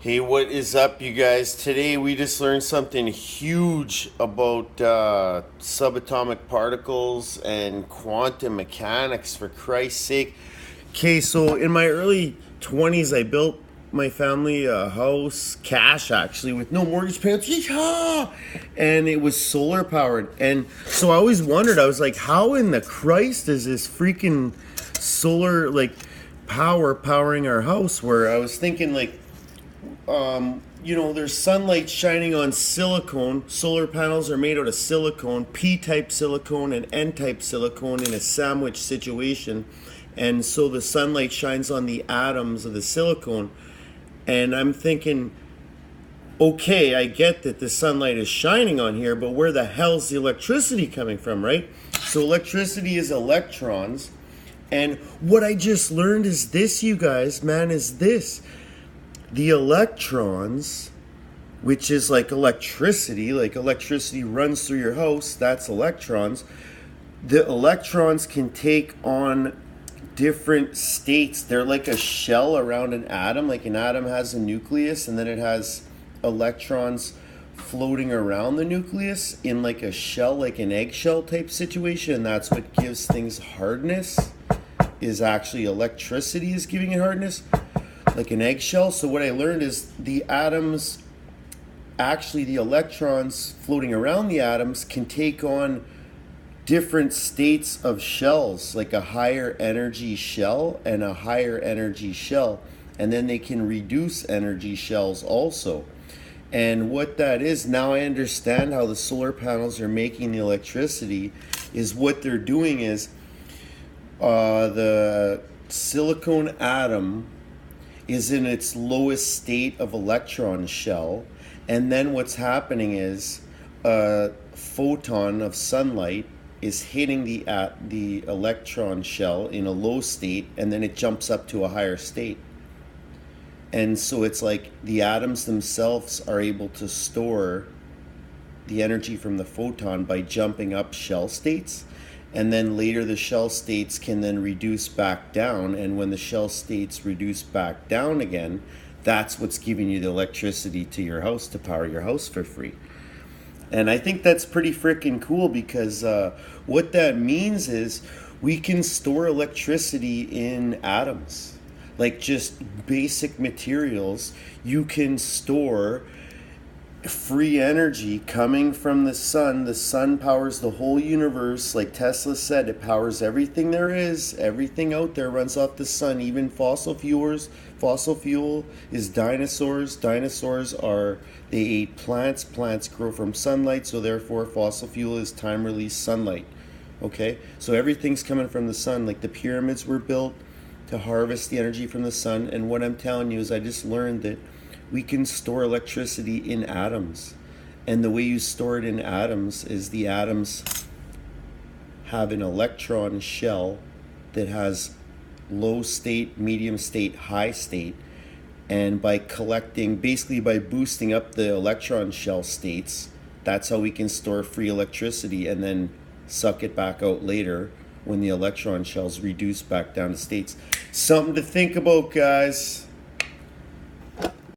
Hey, what is up, you guys? Today we just learned something huge about subatomic particles and quantum mechanics, for Christ's sake. Okay, so in my early 20s, I built my family a house, cash actually, with no mortgage payments. Yeehaw! And it was solar powered. And so I always wondered, I was like, how in the Christ is this freaking solar, power powering our house? Where I was thinking, there's sunlight shining on silicone. Solar panels are made out of silicone, P-type silicone and N-type silicone in a sandwich situation. And so the sunlight shines on the atoms of the silicone. And I'm thinking, okay, I get that the sunlight is shining on here, but where the hell's the electricity coming from, right? So electricity is electrons. And what I just learned is this, you guys, man, is this. The electrons, which is like electricity runs through your house, that's electrons. The electrons can take on different states. They're like a shell around an atom. Like an atom has a nucleus, and then it has electrons floating around the nucleus in like a shell, like an eggshell type situation. And that's what gives things hardness, is actually electricity is giving it hardness, like an eggshell. So what I learned is the atoms, actually the electrons floating around the atoms, can take on different states of shells, like a higher energy shell and a higher energy shell. And then they can reduce energy shells also. And what that is, now I understand how the solar panels are making the electricity, is what they're doing is the silicone atom is in its lowest state of electron shell, and then what's happening is a photon of sunlight is hitting the electron shell in a low state, and then it jumps up to a higher state. And so it's like the atoms themselves are able to store the energy from the photon by jumping up shell states. And then later the shell states can then reduce back down. And when the shell states reduce back down again, that's what's giving you the electricity to your house to power your house for free. And I think that's pretty freaking cool, because what that means is we can store electricity in atoms. Like just basic materials, you can store free energy coming from the sun. The sun powers the whole universe. Like Tesla said, it powers everything there is. Everything out there runs off the sun, even fossil fuels. Fossil fuel is dinosaurs. Dinosaurs they ate plants. Plants grow from sunlight, so therefore fossil fuel is time-release sunlight. Okay? So everything's coming from the sun. Like the pyramids were built to harvest the energy from the sun. And what I'm telling you is I just learned that we can store electricity in atoms. And the way you store it in atoms is the atoms have an electron shell that has low state, medium state, high state. And by basically by boosting up the electron shell states, that's how we can store free electricity and then suck it back out later when the electron shells reduce back down to states. Something to think about, guys.